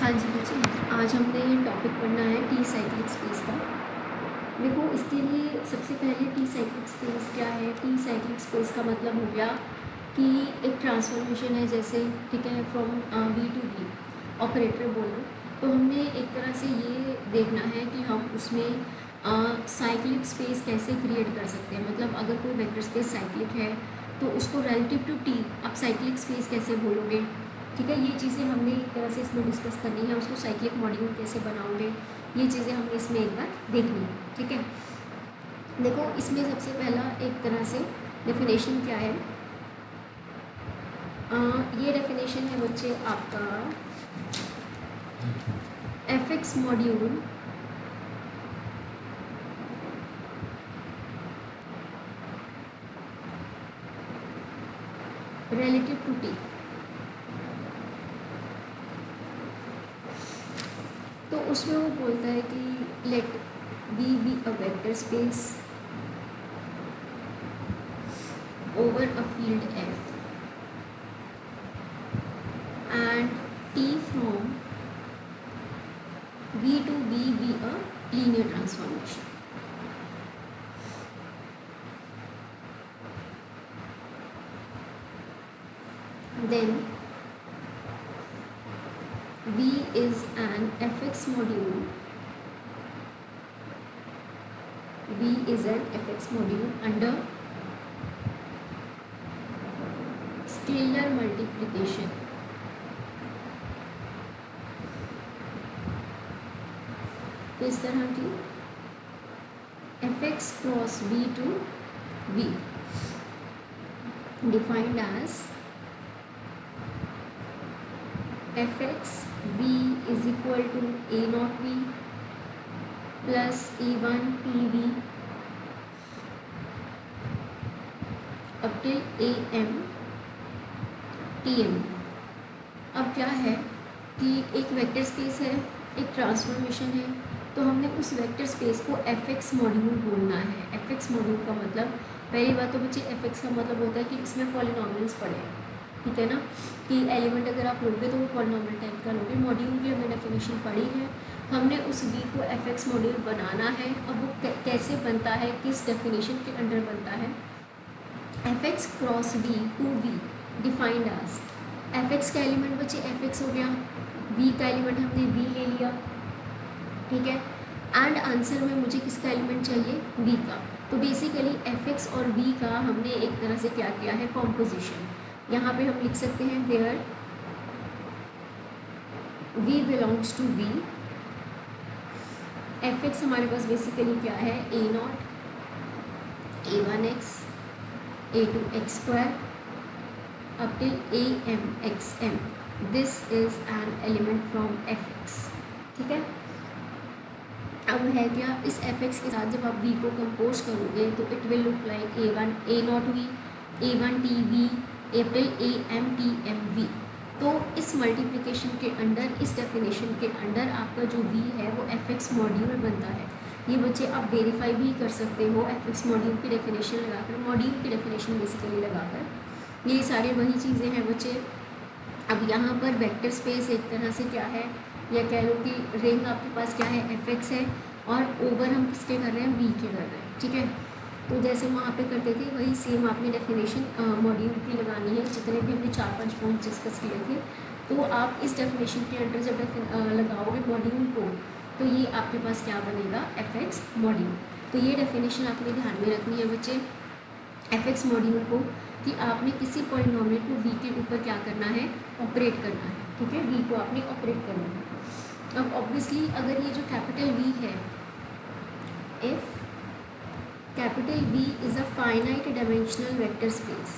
हाँ जी बच्चे, आज हमने ये टॉपिक पढ़ना है टी साइक्लिक स्पेस का। देखो, इसके लिए सबसे पहले टी साइक्लिक स्पेस क्या है। टी साइक्लिक स्पेस का मतलब हो गया कि एक ट्रांसफॉर्मेशन है, जैसे ठीक है, from V to V operator बोलो, तो हमने एक तरह से ये देखना है कि हम उसमें साइक्लिक स्पेस कैसे क्रिएट कर सकते हैं। मतलब अगर कोई वेक्टर स्पेस साइक्लिक है तो उसको रिलेटिव टू टी आप साइक्लिक स्पेस कैसे बोलोगे। ठीक है, ये चीज़ें हमने एक तरह से इसमें डिस्कस करनी है। उसको साइक्लिक मॉड्यूल कैसे बनाओगे, ये चीज़ें हमने इसमें एक बार देखनी है। ठीक है, देखो इसमें सबसे पहला एक तरह से डेफिनेशन क्या है। ये डेफिनेशन है बच्चे आपका F X module relative to t। तो उसमें वो बोलता है कि let v be a vector space over a field f and t from v to v be a linear transformation। then v is an fx module, v is an fx module under scalar multiplication तो इस तरह की fx cross v to v defined as fx v is equal to a naught v plus a1 tv up till am tm। अब क्या है कि एक vector space है, एक ट्रांसफॉर्मेशन है, तो हमने उस वेक्टर स्पेस को एफ एक्स मॉड्यूल बोलना है। एफ एक्स मॉड्यूल का मतलब, पहली बात तो बच्चे एफ एक्स का मतलब होता है कि इसमें पॉलिनॉमियल्स पड़े हैं। ठीक है ना, कि एलिमेंट अगर आप लोगे तो वो पॉलिनॉमियल टाइप का लोगे। मॉड्यूल की हमने डेफिनेशन पढ़ी है, हमने उस वी को एफ एक्स मॉड्यूल बनाना है। अब वो कैसे बनता है, किस डेफिनेशन के अंडर बनता है। F x cross we to V defined as, F X का एलिमेंट बच्चे एफ एक्स हो गया, वी का एलिमेंट हमने वी ले लिया। ठीक है, एंड आंसर में मुझे किसका एलिमेंट चाहिए, वी का। तो बेसिकली एफ एक्स और वी का हमने एक तरह से क्या किया है, कॉम्पोजिशन। यहाँ पे हम लिख सकते हैं where v belongs to v. F x हमारे पास बेसिकली क्या है, a naught, a one x, a two x square up till a m x m। this is an element from fx। ठीक है, अब है क्या, इस fx के साथ जब आप v को कंपोज करोगे तो it will look like a1 a not v, a1 t v, up till a m t m v। तो इस मल्टीप्लिकेशन के अंडर, इस डेफिनेशन के अंडर आपका जो v है वो fx मॉड्यूल बनता है। ये बच्चे आप वेरीफाई भी कर सकते हो fx मॉड्यूल की डेफिनेशन लगाकर, मॉड्यूल की डेफिनेशन बेसिकली लगाकर। ये सारे वही चीज़ें हैं बच्चे। अब यहाँ पर वेक्टर स्पेस एक तरह से क्या है, या कह लो कि रिंग आपके पास क्या है, एफ एक्स है, और ओवर हम किसके कर रहे हैं, वी के कर रहे हैं। ठीक है, तो जैसे वहाँ पे करते थे वही सेम आपने डेफिनेशन मॉड्यूल की लगानी है। जितने भी हमने 4-5 पॉइंट डिस्कस किए थे, तो आप इस डेफिनेशन के अंडर जब लगाओगे मॉड्यूल को, तो ये आपके पास क्या बनेगा, एफ एक्स मॉड्यूल। तो ये डेफिनेशन आपने ध्यान में रखनी है बच्चे, एफ एक्स मॉड्यूल को, कि आपने किसी पॉलिनॉमियल को वी के ऊपर क्या करना है, ऑपरेट करना है। ठीक है, वी को आपने ऑपरेट करना है। अब ऑब्वियसली अगर ये जो कैपिटल वी है, if capital V is a finite dimensional vector space,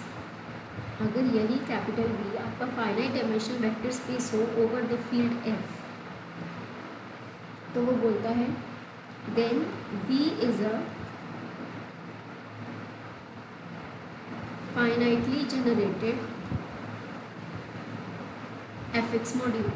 अगर यही कैपिटल वी आपका फाइनाइट डायमेंशनल वेक्टर स्पेस हो ओवर द फील्ड एफ, तो वो बोलता है then V is a finitely generated fx module.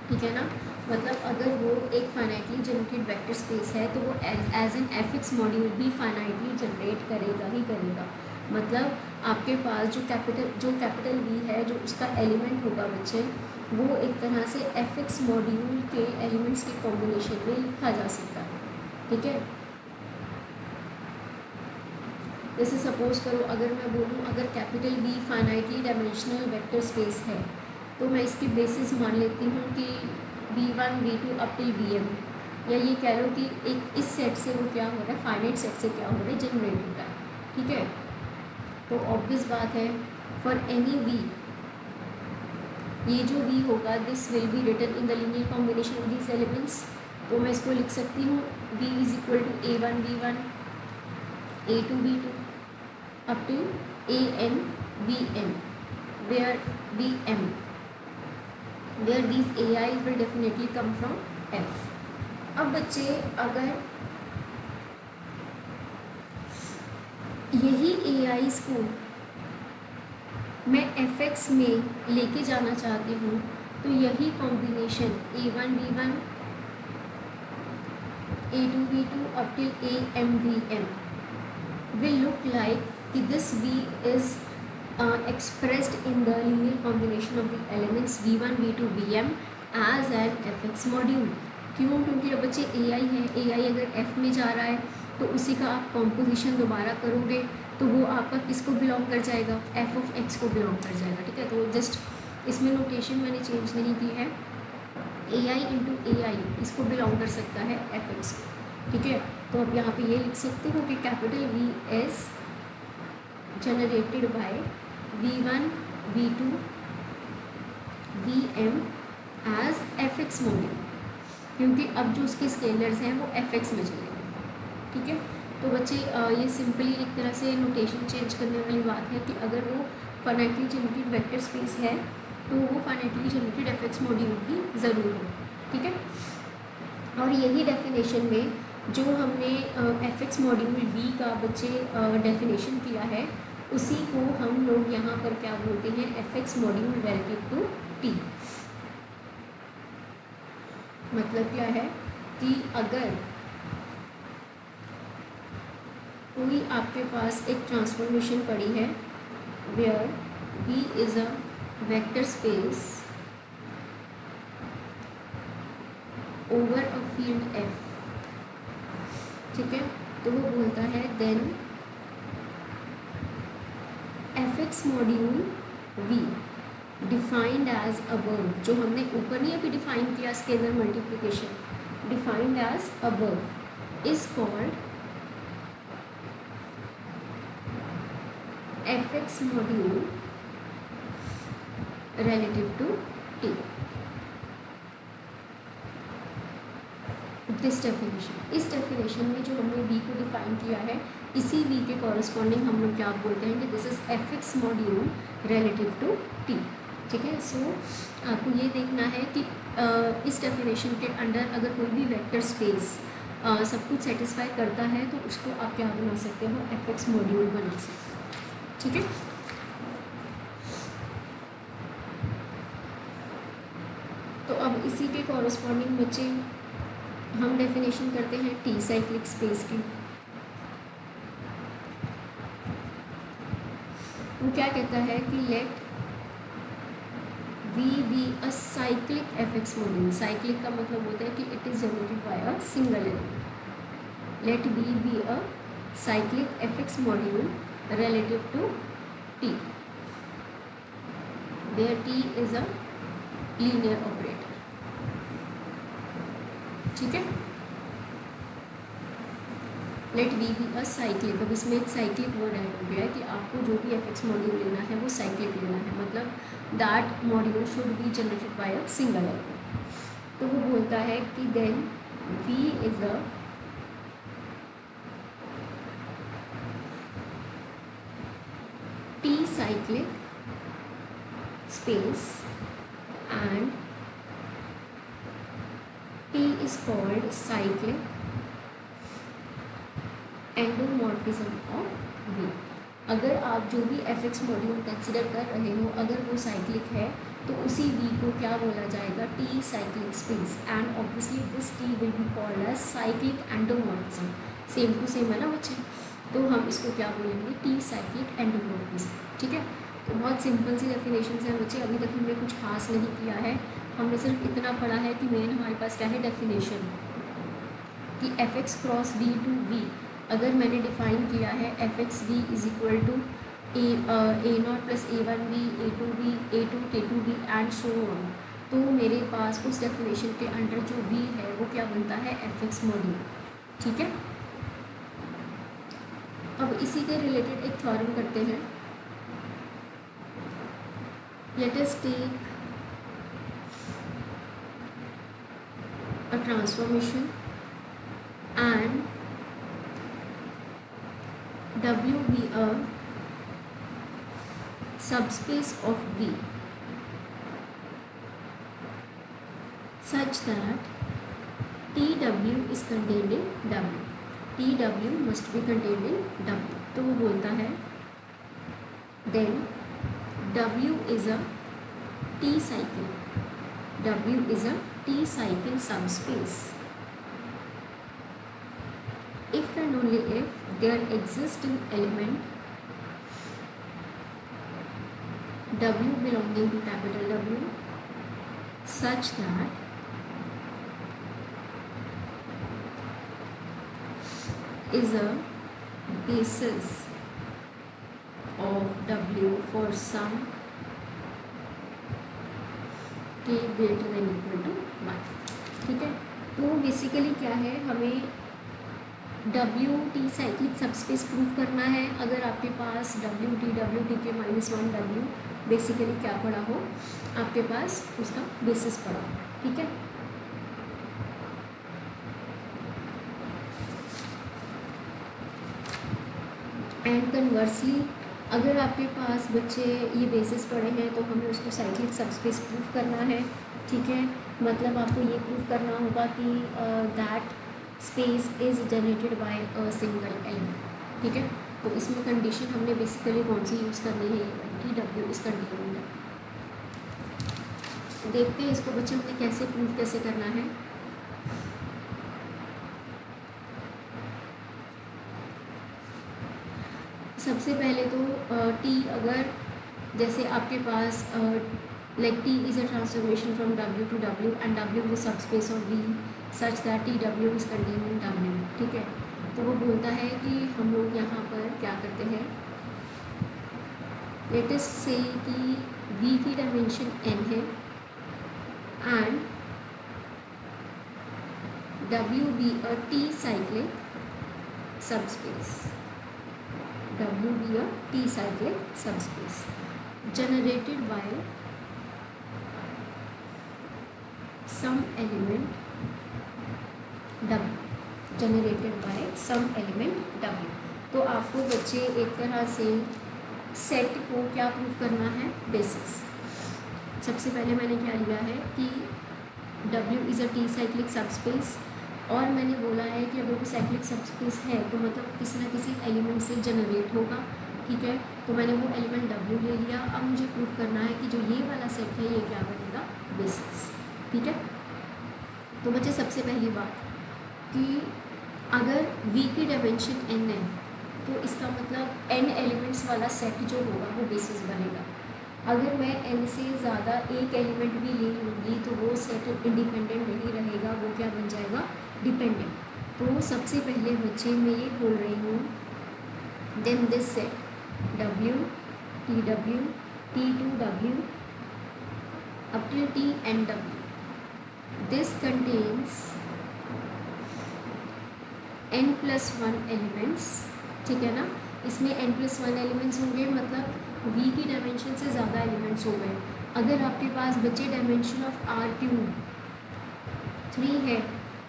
ठीक है ना, मतलब अगर वो एक फाइनाइटली जनरेटेड वेक्टर स्पेस है तो वो एज एन fx मॉड्यूल भी फाइनाइटली जनरेट करेगा ही करेगा। मतलब आपके पास जो कैपिटल वी है, जो उसका एलिमेंट होगा बच्चे, वो एक तरह से एफ मॉड्यूल के एलिमेंट्स के कॉम्बिनेशन में लिखा जा सकता है। ठीक है, जैसे सपोज करो अगर मैं बोलूँ अगर capital V finitely dimensional vector space है, तो मैं इसकी बेसिस मान लेती हूँ कि v1 v2 up till vm, या ये कह लो कि एक इस सेट से वो क्या हो रहा है, फाइनाइट सेट से क्या हो रहा है, जनरेट हो रहा है। ठीक है, तो ऑब्वियस बात है फॉर एनी v, ये जो v होगा this will be written in the linear combination of these elements. तो मैं इसको लिख सकती हूँ v is equal to a1 v1 a2 v2 up to an vn, where vm, where these ai's will definitely come from f। अब बच्चे अगर यही ai's को मैं fx में लेके जाना चाहती हूँ, तो यही combination a1 v1 a2 v2 up till am vm will look like कि this v is expressed in the linear combination of the elements v1 v2 vm as an fx module। क्यों? क्योंकि अब बच्चे ai है, ai अगर f में जा रहा है तो उसी का आप कॉम्पोजिशन दोबारा करोगे तो वो आपका किसको बिलोंग कर जाएगा, f ऑफ x को बिलोंग कर जाएगा। ठीक है, तो जस्ट इसमें नोटेशन मैंने चेंज नहीं की है, ai इंटू ai इसको बिलोंग कर सकता है fx को। ठीक है, तो अब यहाँ पे ये लिख सकते हो कि capital V is generated by v1 v2 vm as fx module, क्योंकि अब जो उसके स्केलर्स हैं वो fx में चलेंगे। ठीक है, तो बच्चे ये सिंपली एक तरह से नोटेशन चेंज करने वाली बात है कि अगर वो फाइनाइटली जनरेटेड वेक्टर स्पेस है तो वो फाइनाइटली जनरेटेड fx मॉड्यूल की ज़रूर हो। ठीक है, और यही डेफिनेशन में जो हमने fx मॉड्यूल v का बच्चे डेफिनेशन किया है, उसी को हम लोग यहाँ पर क्या बोलते हैं, fx module relative to t। मतलब क्या है कि अगर कोई आपके पास एक ट्रांसफॉर्मेशन पड़ी है where v is a vector space over a field f, ठीक है, तो वो बोलता है then fx module v defined as above, जो हमने ऊपर नहीं अभी डिफाइन किया scalar multiplication, defined as above is called fx module relative to t। This definition, इस डेफिनेशन में जो हमने v को डिफाइन किया है, इसी v के कॉरस्पॉन्डिंग हम लोग क्या बोलते हैं कि this is fx module relative to t। ठीक है, सो आपको ये देखना है कि इस डेफिनेशन के अंडर अगर कोई भी वेक्टर स्पेस सब कुछ सेटिस्फाई करता है तो उसको आप क्या बना सकते हो, fx मॉड्यूल बना सकते हो। ठीक है, तो अब इसी के कॉरस्पॉन्डिंग बच्चे हम डेफिनेशन करते हैं टी साइक्लिक स्पेस की। वो क्या कहता है कि let V be a cyclic fx module. Cyclic का मतलब होता है कि it is generated by a single element. Let V be a cyclic fx module relative to t, where t is a linear operator. ठीक है, let V be a cyclic, अब इसमें एक साइक्लिक वर्ड ऐड हो गया है कि आपको जो भी fx मॉड्यूल लेना है वो साइक्लिक लेना है, मतलब that module should be generated by a single element. तो वो बोलता है कि then v is a t cyclic space and t is called cyclic endomorphism of v। अगर आप जो भी fx मॉड्यूल कंसिडर कर रहे हो अगर वो साइक्लिक है तो उसी v को क्या बोला जाएगा, t cyclic space, and obviously this t will be called as cyclic endomorphism. Same to same है ना बच्चे, तो हम इसको क्या बोलेंगे, टी साइक्लिक एंडोमॉर्फिज्म। ठीक है, तो बहुत सिंपल सी डेफिनेशन है बच्चे, अभी तक हमने कुछ खास नहीं किया है, हमने सिर्फ इतना पढ़ा है कि मेन हमारे पास क्या है डेफिनेशन, कि f x cross we to v अगर मैंने डिफाइन किया है F x v is equal to a naught plus a one v, a two v, a two k two v and so on, तो मेरे पास उस definition के under जो we है वो क्या बनता है, एफ एक्स मॉड्यूल। ठीक है, अब इसी के रिलेटेड एक थ्योरम करते हैं। Let us take a transformation and W be a subspace of V such that TW is contained in W. TW must be contained in W. तो वो बोलता है then W is a T cycle. W is a T cycle subspace if and only if there exists an element W belonging to capital W such that is a basis of W for some k greater than equal to 1. ठीक है, तो basically क्या है, हमें W T cyclic subspace prove करना है। अगर आपके पास W T K -1 W basically क्या पड़ा हो, आपके पास उसका बेसिस पड़ा हो। ठीक है, एंड कन्वर्सली अगर आपके पास बच्चे ये बेसिस पड़े हैं तो हमें उसको साइक्लिक सबस्पेस प्रूव करना है। ठीक है, मतलब आपको ये प्रूव करना होगा कि that space is generated by a single element. ठीक है, तो इसमें कंडीशन हमने बेसिकली कौन सी यूज़ करनी है, कि डब्ल्यू इज कंटिन्यूड है। देखते हैं इसको बच्चे हमने कैसे प्रूव कैसे करना है। सबसे पहले तो टी अगर जैसे आपके पास like T is a transformation from W to W and W is a subspace of V such that TW is contained in W। ठीक है, तो वो बोलता है कि हम लोग यहाँ पर क्या करते हैं, लेट अस से कि V की डायमेंशन n है and W be a T cyclic subspace, W be a T cyclic subspace generated by some element W, generated by some element W। तो आपको बच्चे एक तरह से सेट को क्या प्रूव करना है, बेसिस। सबसे पहले मैंने क्या लिया है कि W is a T cyclic subspace, और मैंने बोला है कि अगर वो साइक्लिक सबस्पेस है तो मतलब किसी न किसी एलिमेंट से जनरेट होगा। ठीक है, तो मैंने वो एलिमेंट W ले लिया। अब मुझे प्रूव करना है कि जो ये वाला सेट है ये क्या बनेगा, बेसिस। ठीक है, तो बच्चे सबसे पहली बात कि अगर V की डायमेंशन n है तो इसका मतलब n एलिमेंट्स वाला सेट जो होगा वो बेसिस बनेगा। अगर मैं n से ज़्यादा एक एलिमेंट भी ले लूँगी तो वो सेट इंडिपेंडेंट नहीं रहेगा, वो क्या बन जाएगा, डिपेंडेंट। तो सबसे पहले बच्चे मैं ये बोल रही हूँ then this set W TW T2W up till T and W, this contains n+1 elements. ठीक है ना, इसमें n+1 एलिमेंट्स होंगे, मतलब V की डायमेंशन से ज़्यादा एलिमेंट्स हो गए। अगर आपके पास बच्चे डायमेंशन ऑफ R³ 3 है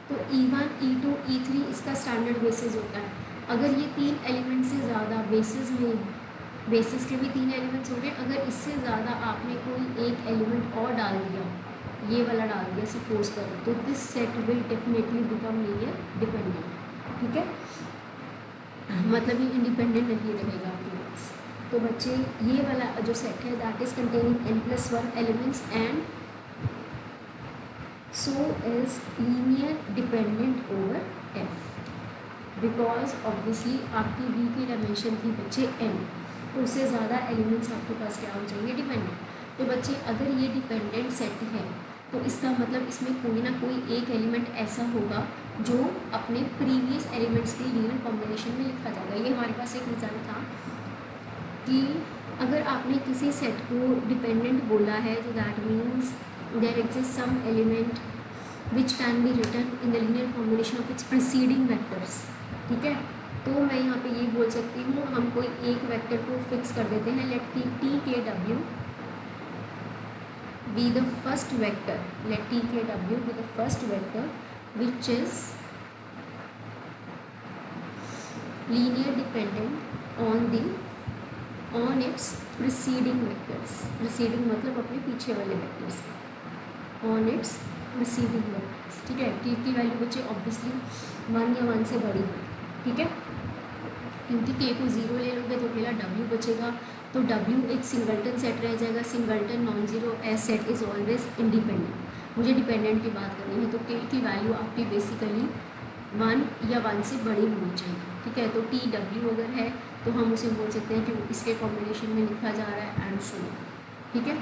तो E1 E2 E3 इसका स्टैंडर्ड बेसिस होता है। अगर ये 3 एलिमेंट से ज़्यादा बेसिस में, बेसिस के भी 3 एलिमेंट्स हो गए, अगर इससे ज़्यादा आपने कोई एक एलिमेंट और डाल दिया, ये वाला डाल दिया सपोज करो, तो this set will definitely become linear dependent. ठीक है, मतलब ये इंडिपेंडेंट नहीं रहेगा आपके पास। तो बच्चे ये वाला जो सेट है that is containing n+1 elements and so is linear dependent over F। Because obviously आपकी वी की डायमेंशन थी बच्चे n, तो उससे ज़्यादा एलिमेंट्स आपके पास क्या हो जाएंगे, डिपेंडेंट। तो बच्चे अगर ये डिपेंडेंट सेट है तो इसका मतलब इसमें कोई ना कोई एक एलिमेंट ऐसा होगा जो अपने प्रीवियस एलिमेंट्स के लीनियर कॉम्बिनेशन में लिखा जाएगा। ये हमारे पास एक रिजल्ट था कि अगर आपने किसी सेट को डिपेंडेंट बोला है तो that means there exist some element which can be written in the linear combination of its preceding vectors. ठीक है, तो मैं यहाँ पे ये बोल सकती हूँ, हम कोई एक वेक्टर को फिक्स कर देते हैं, let T K W be the first vector, let T K W be the first vector which is linear dependent on its preceding vectors. Preceding मतलब अपने पीछे वाले vectors, on its preceding vectors. ठीक है, T की value बच्चे obviously 1 या 1 से बड़ी है। ठीक है, क्योंकि के को 0 ले लोगे तो अकेला डब्ल्यू बचेगा, तो डब्ल्यू एक सिंगल्टन सेट रह जाएगा। Singleton non zero S set is always independent. मुझे डिपेंडेंट की बात करनी है, तो के की वैल्यू आपकी बेसिकली 1 या 1 से बड़ी होनी चाहिए। ठीक है, तो टी डब्ल्यू अगर है तो हम उसे बोल सकते हैं कि इसके कॉम्बिनेशन में लिखा जा रहा है एंड सो। ठीक है,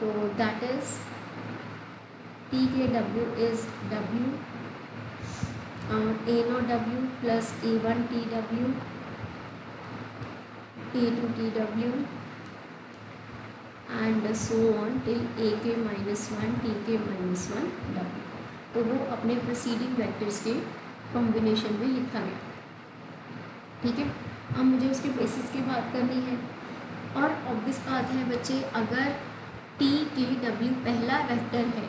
तो that is T K W is W A not W plus A1 T W A2 T W and so on till AK-1 TK-1 W. तो वो अपने प्रीसीडिंग वेक्टर्स के कॉम्बिनेशन में लिखा गया। ठीक है, अब मुझे उसके बेसिस की बात करनी है, और ऑब्वियस बात है बच्चे, अगर टी के डब्ल्यू पहला वेक्टर है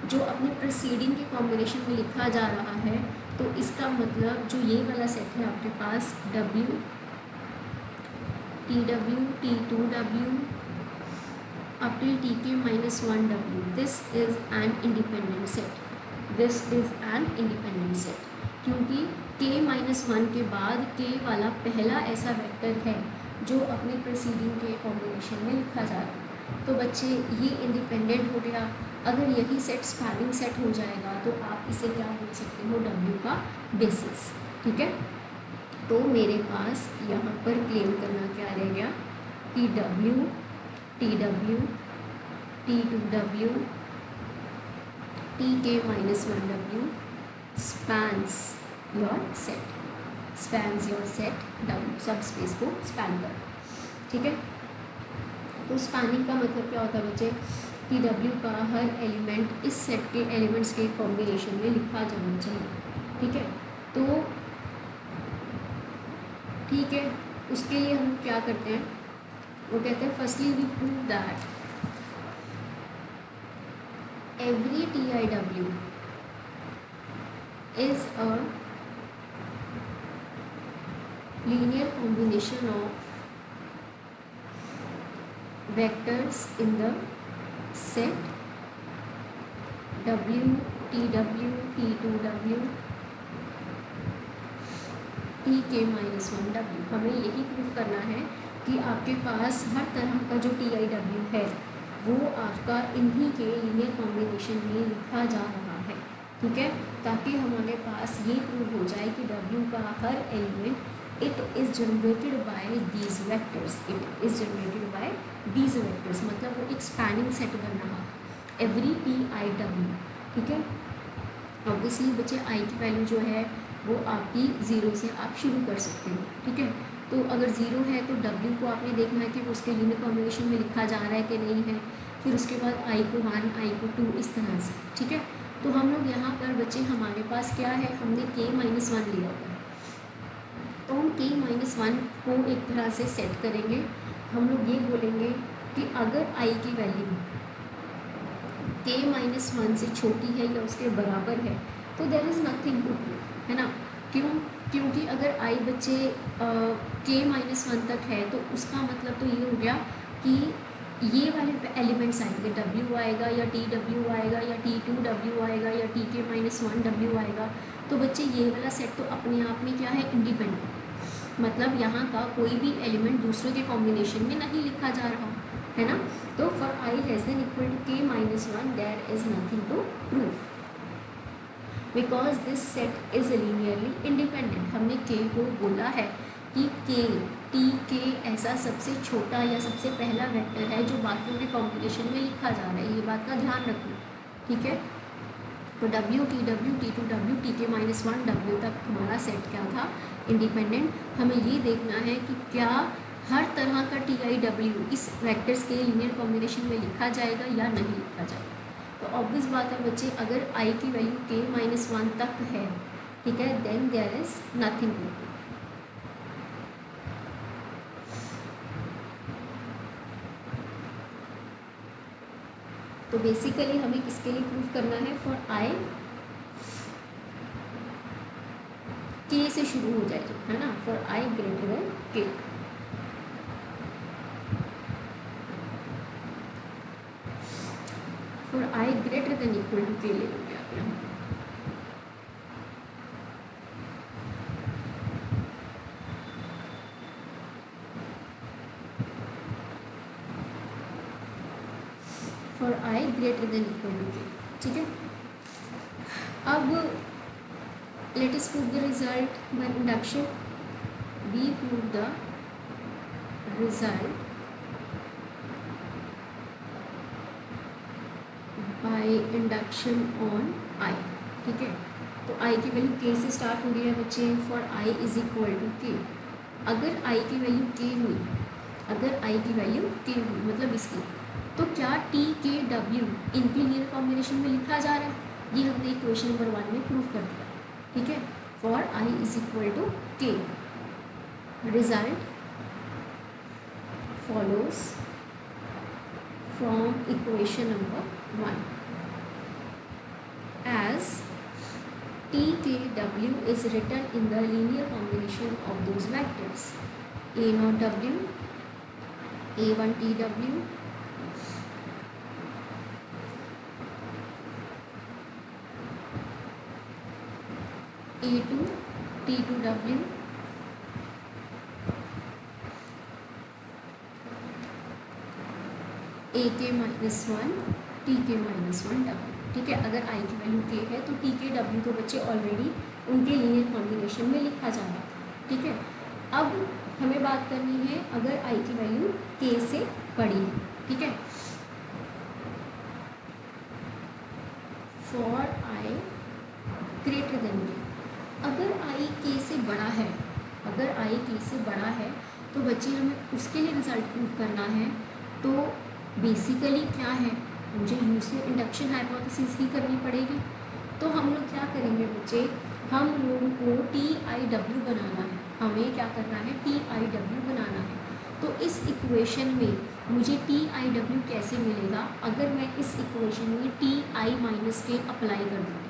जो अपने प्रीसीडिंग के कॉम्बिनेशन में लिखा जा रहा है, तो इसका मतलब जो ये वाला सेट है आपके पास W T W T2 W up till TK-1 W, this is an independent set. This is an independent set क्योंकि K-1 के बाद K वाला पहला ऐसा वेक्टर है जो अपने प्रीसीडिंग के कॉम्बिनेशन में लिखा जा रहा है। तो बच्चे ये इंडिपेंडेंट हो गया। अगर यही सेट स्पैनिंग सेट हो जाएगा तो आप इसे क्या बोल सकते हो, डब्ल्यू का बेसिस। ठीक है, तो मेरे पास यहाँ पर क्लेम करना क्या रह गया कि W T W T2 W TK-1 W spans your set W सब स्पेस को स्पैन कर। ठीक है, तो स्पैनिंग का मतलब क्या होता है बच्चे कि डब्ल्यू का हर एलिमेंट इस सेट के एलिमेंट्स के कॉम्बिनेशन में लिखा जाना चाहिए। ठीक है, तो ठीक है, उसके लिए हम क्या करते हैं, वो कहते हैं firstly we prove that every TIW is a linear combination of vectors in the set W TW T2 W TK-1 W। हमें यही प्रूफ करना है कि आपके पास हर तरह का जो TIW है वो आपका इन्हीं के लीनियर कॉम्बिनेशन में लिखा जा रहा है। ठीक है, ताकि हमारे पास ये प्रूव हो जाए कि W का हर element it is generated by these vectors, it is generated by these vectors, मतलब वो एक स्पैनिंग सेट बन रहा है एवरी TIW। ठीक है, ऑब्वियसली बच्चे I की वैल्यू जो है वो आपकी 0 से आप शुरू कर सकते हो। ठीक है, तो अगर 0 है तो W को आपने देखना है कि वो उसके लीनियर कॉम्बिनेशन में लिखा जा रहा है कि नहीं है, फिर उसके बाद I को 1 I को 2 इस तरह से। ठीक है, तो हम लोग यहाँ पर बच्चे हमारे पास क्या है, हमने K-1 लिया हुआ है, तो हम K-1 को एक तरह से सेट करेंगे। हम लोग ये बोलेंगे कि अगर I की वैल्यू K-1 से छोटी है या उसके बराबर है तो there is nothing to prove, है ना। क्योंकि अगर I बच्चे K-1 तक है तो उसका मतलब तो ये हो गया कि ये वाले एलिमेंट्स आएंगे, W आएगा या TW आएगा या T2 W आएगा या TK-1 W आएगा। तो बच्चे ये वाला सेट तो अपने आप में क्या है, इंडिपेंडेंट, मतलब यहाँ का कोई भी एलिमेंट दूसरे के कॉम्बिनेशन में नहीं लिखा जा रहा, है ना। तो for I less than equal to K-1 there is nothing to prove. Because this set is linearly independent. हमने के को बोला है कि के टी के ऐसा सबसे छोटा या सबसे पहला वेक्टर है जो बाकियों के कॉम्बिनेशन में लिखा जा रहा है, ये बात का ध्यान रखना, ठीक है। तो W T two W T K -1 W तक हमारा सेट क्या था, इंडिपेंडेंट। हमें ये देखना है कि क्या हर तरह का टी आई डब्ल्यू इस वेक्टर्स के लीनियर कॉम्बिनेशन में लिखा जाएगा या नहीं लिखा जाएगा। तो ऑब्वियस बात है बच्चे, अगर आई की वैल्यू के -1 तक है, ठीक है, then there is nothing to do. तो बेसिकली हमें किसके लिए प्रूव करना है, फॉर आई के से शुरू हो जाए जो, है ना, for I greater than K. For I greater than equal to K ले लोगे आप यहाँ। For I greater than equal to K, ठीक है। अब let us prove the result by induction. We prove the result by induction on I, ठीक है। तो I की वैल्यू K से स्टार्ट हो रही है बच्चे, for I is equal to K। अगर I की वैल्यू K हुई, अगर I की वैल्यू K हुई मतलब इसकी, तो क्या T K W इनके लीनियर कॉम्बिनेशन में लिखा जा रहा है, ये हमने इक्वेशन नंबर 1 में प्रूव कर दिया, ठीक है। For I is equal to K, result follows from equation number 1 as T K W is written in the linear combination of those vectors A not W, A1 T W, A2 T2 W, AK -1 TK -1 W, ठीक है। अगर I की value K है तो TK W को बच्चे already उनके linear combination में लिखा जा रहा था, ठीक है। अब हमें बात करनी है अगर I की वैल्यू K से बड़ी है, ठीक है। For I greater than K, अगर I K से बड़ा है, अगर I K से बड़ा है तो बच्चे हमें उसके लिए रिजल्ट प्रूव करना है। तो बेसिकली क्या है, मुझे यूज से इंडक्शन हाइपोथेसिस ही करनी पड़ेगी। तो हम लोग क्या करेंगे बच्चे, हम लोगों को TIW बनाना है, हमें क्या करना है, TIW बनाना है। तो इस इक्वेशन में मुझे TIW कैसे मिलेगा, अगर मैं इस इक्वेशन में TI - K अप्लाई कर दूँ,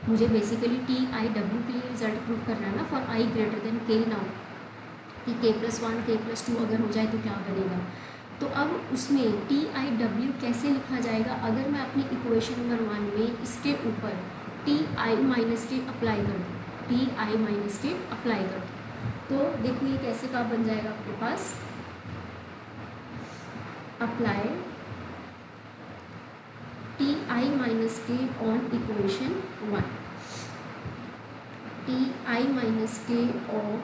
मुझे बेसिकली TIW के लिए रिजल्ट प्रूव करना है ना, फॉर आई ग्रेटर देन के नाउ, कि K+1 K+2 अगर हो जाए तो क्या बनेगा। तो अब उसमें TIW कैसे लिखा जाएगा, अगर मैं अपनी इक्वेशन नंबर 1 में इसके ऊपर TI - K अप्लाई कर दूँ, TI - K अप्लाई कर दूँ, तो देखो ये कैसे का बन जाएगा आपके पास, apply TI - K on equation 1, TI - K of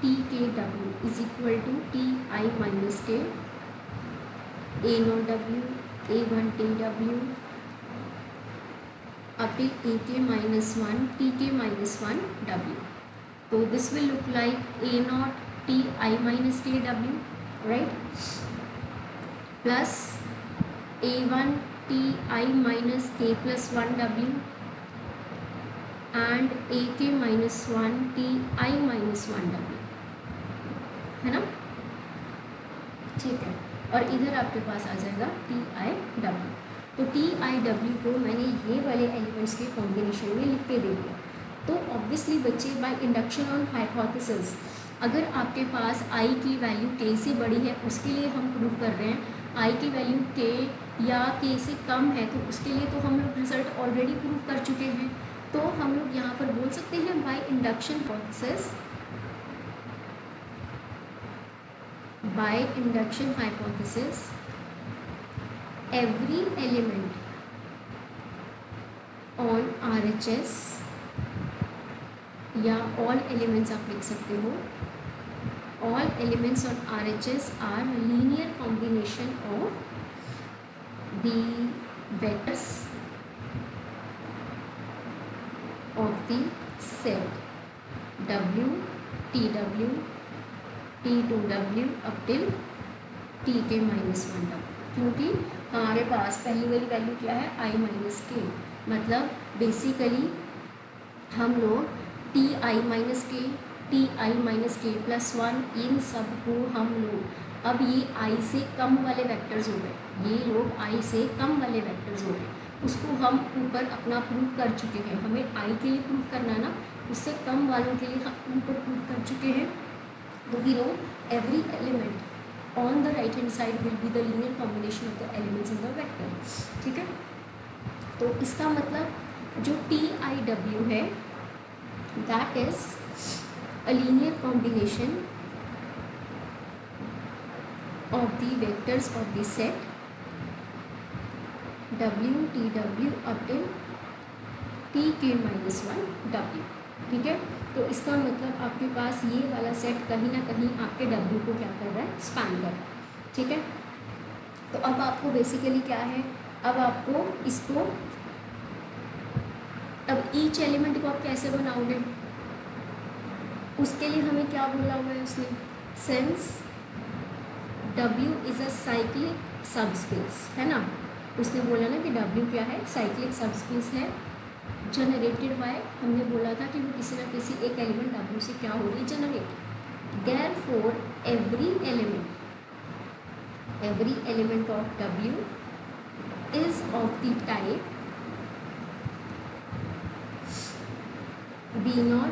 TKW is equal to TI - K A0 W A1 TW up till AK -1 TK -1 W. So this will look like A0 TI - K W, right, plus A1 TI - K+1 W and AK -1 TI -1 W, है ना, ठीक है। और इधर आपके पास आ जाएगा TIW। तो TIW को मैंने ये वाले एलिमेंट्स के कॉम्बिनेशन में लिख के दे दिया। तो ऑब्वियसली बच्चे बाय इंडक्शन ऑन हाइपोथेसिस, अगर आपके पास I की वैल्यू K से बड़ी है, उसके लिए हम प्रूव कर रहे हैं। I की वैल्यू K या K से कम है तो उसके लिए तो हम लोग रिजल्ट ऑलरेडी प्रूव कर चुके हैं। तो हम लोग यहाँ पर बोल सकते हैं by induction process, by induction hypothesis every element on RHS या ऑल एलिमेंट्स आप लिख सकते हो. All elements on RHS are linear combination of the vectors of the set W, TW, T2W up till Tk-1W, क्योंकि हमारे पास पहली वाली value क्या है i-k. मतलब बेसिकली हम लोग Ti-k, Ti-k+1 इन सब को हम लोग अब ये i से कम वाले वेक्टर्स हो गए, ये लोग i से कम वाले वेक्टर्स हो गए, उसको हम ऊपर अपना प्रूव कर चुके हैं. हमें i के लिए प्रूव करना है ना, उससे कम वालों के लिए हम ऊपर प्रूव कर चुके हैं. तो we know every element on the right hand side will be the linear combination of the elements in the vector. ठीक है, तो इसका मतलब जो TIW है that is a linear combination of the vectors of the set W, TW up till Tk-1W. ठीक है, तो इसका मतलब आपके पास ये वाला सेट कहीं ना कहीं आपके W को क्या कर रहा है, स्पैन कर रहा है. ठीक है, तो अब आपको बेसिकली क्या है, अब आपको इसको अब ईच एलिमेंट को आप कैसे बनाओगे, उसके लिए हमें क्या बोला हुआ है उसने, since W is a cyclic subspace, है ना. उसने बोला ना कि W क्या है, साइक्लिक सबस्पेस है, जनरेटेड बाय, हमने बोला था कि वो किसी ना किसी एक एलिमेंट W से क्या हो रही है, generate. Therefore every element of W is of the type B0,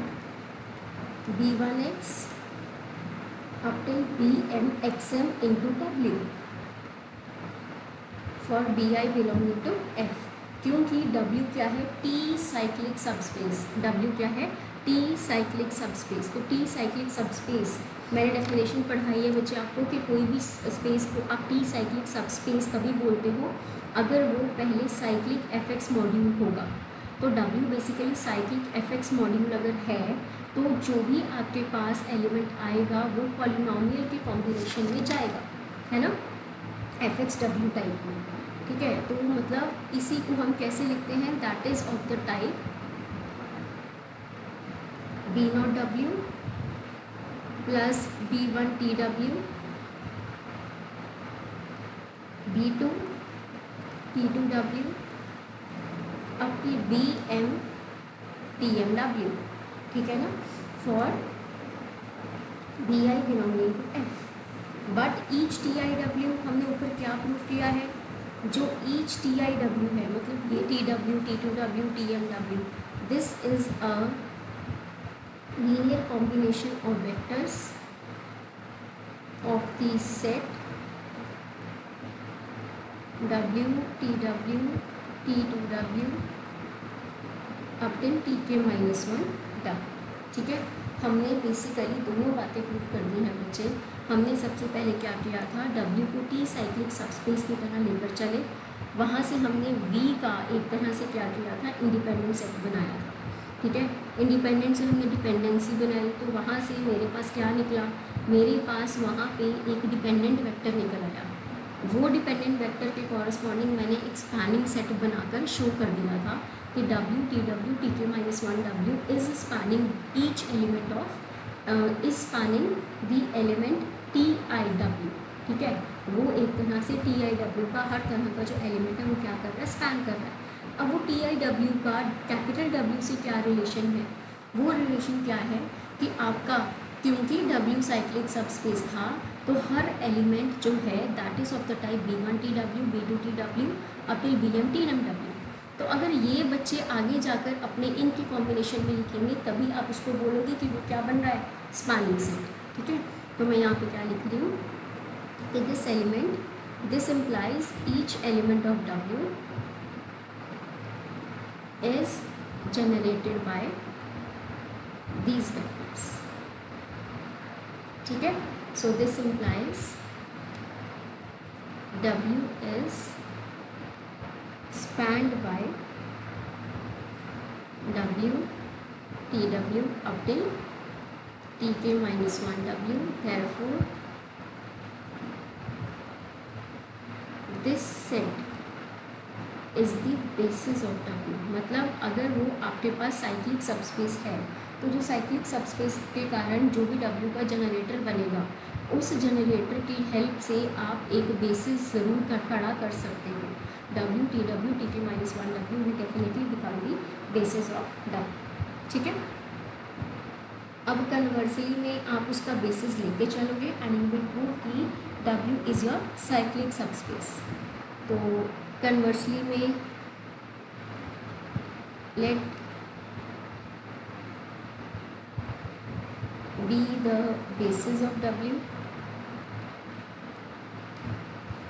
B1x up till Bmxm into W for Bi belonging to F. क्योंकि W क्या है, T साइक्लिक सबस्पेस. W क्या है, T साइक्लिक सबस्पेस. तो T साइक्लिक सबस्पेस मैंने definition पढ़ाई है बच्चे आपको कि कोई भी स्पेस को आप T साइक्लिक सबस्पेस तभी बोलते हो अगर वो पहले साइक्लिक FX मॉड्यूल होगा. तो W basically cyclic FX module अगर है तो जो भी आपके पास एलिमेंट आएगा वो पॉलिनोमियल के कॉम्बिनेशन में जाएगा, है ना, FXW टाइप में. ठीक है, तो मतलब इसी को हम कैसे लिखते हैं, that is of the type B0W plus B1TW, B2 T2W अब की BMTMW. ठीक है ना, for BI belonging to F. But each TIW हमने ऊपर क्या प्रूफ किया है, जो ईच TIW है मतलब ये TW, T2W, TMW, this is a linear combination of vectors of the set W, TW, T2W up till Tk-1W. ठीक है, हमने बेसिकली दोनों बातें प्रूव कर दी हैं बच्चे. हमने सबसे पहले क्या किया था, W को T साइक्लिक सबस्पेस की तरह लेकर चले, वहाँ से हमने V का एक तरह से क्या किया था, इंडिपेंडेंट सेट बनाया था. ठीक है, इंडिपेंडेंट से हमने डिपेंडेंसी बनाई, तो वहाँ से मेरे पास क्या निकला, मेरे पास वहाँ पे एक डिपेंडेंट वेक्टर निकल आया. वो डिपेंडेंट वेक्टर के कॉरस्पॉन्डिंग मैंने एक स्पैनिंग सेट बनाकर शो कर दिया था कि W, TW, Tk-1W is spanning each element of is spanning the element TIW. ठीक है, वो एक तरह से TIW का हर तरह का जो एलिमेंट है वो क्या कर रहा है, स्पैन कर रहा है. अब वो TIW का कैपिटल W से क्या रिलेशन है, वो रिलेशन क्या है कि आपका, क्योंकि W साइक्लिक सबस्पेस था तो हर एलिमेंट जो है that is of the type B1TW, B2TW up till BMTMW. तो अगर ये बच्चे आगे जाकर अपने इनके कॉम्बिनेशन में लिखेंगे तभी आप उसको बोलोगे कि वो क्या बन रहा है, स्पैनिंग सेट. ठीक है, तो मैं यहाँ पे क्या लिख रही हूँ कि this element, this implies each element of W is generated by these vectors. ठीक है, so this implies W is spanned by W T W up till Tk minus 1 W. Therefore this set is the basis of W। मतलब अगर वो आपके पास cyclic subspace है तो जो cyclic subspace के कारण जो भी W का जनरेटर बनेगा उस जनरेटर की हेल्प से आप एक बेसिस ज़रूर खड़ा कर सकते हो। W T W Tk minus 1 W will definitely become the basis of W। ठीक है, अब कन्वर्सली में आप उसका बेसिस लेके चलोगे एंड यू विल प्रूव कि W is your cyclic subspace. तो कन्वर्सली में let be the basis of W।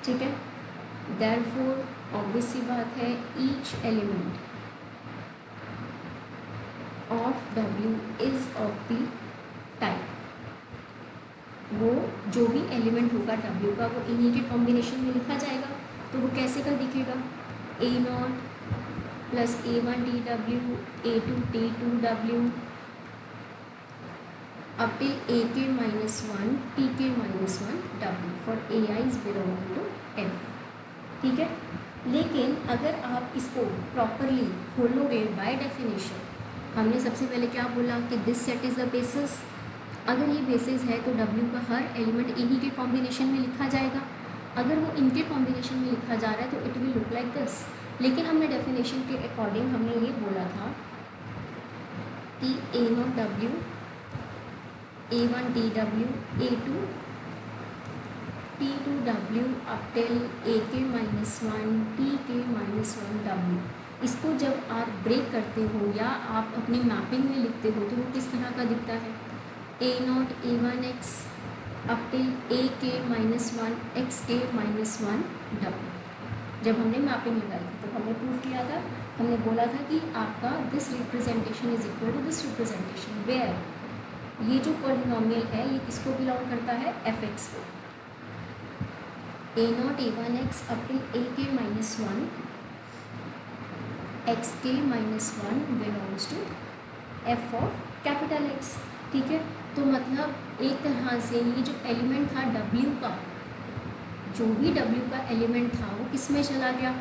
ठीक है, देयरफॉर ऑब्वियस सी बात है each element of W is of the type, वो जो भी एलिमेंट होगा W का वो इन्हीं के कॉम्बिनेशन में लिखा जाएगा। तो वो कैसे का दिखेगा, A0 plus A1 TW A2 T2W up till AK minus 1 TK minus 1 W for AI is belonging to F। ठीक है, लेकिन अगर आप इसको प्रॉपरली खोलोगे बाय डेफिनेशन, हमने सबसे पहले क्या बोला कि this set is the basis. अगर ये बेसिस है तो W का हर एलिमेंट इन्हीं के कॉम्बिनेशन में लिखा जाएगा। अगर वो इनके कॉम्बिनेशन में लिखा जा रहा है तो it will look like this. लेकिन हमने डेफिनेशन के अकॉर्डिंग हमने ये बोला था कि A0 W A1 TW A2 T2 W up till AK minus 1 TK minus 1 W। इसको जब आप ब्रेक करते हो या आप अपनी मैपिंग में लिखते हो तो वो किस तरह का दिखता है, A0 A1X up till AK minus 1 XK minus 1 W। जब हमने मैपिंग लगाई थी तो हमने प्रूव किया था, हमने बोला था कि आपका this representation is equal to this representation where ये जो पॉलिनोमियल है ये किसको बिलोंग करता है, Fx को। A0 A1X up till AK minus 1 XK minus 1 belongs to F of capital X। ठीक है, तो मतलब एक तरह से ये जो एलिमेंट था W का, जो भी W का एलिमेंट था वो किस में चला गया,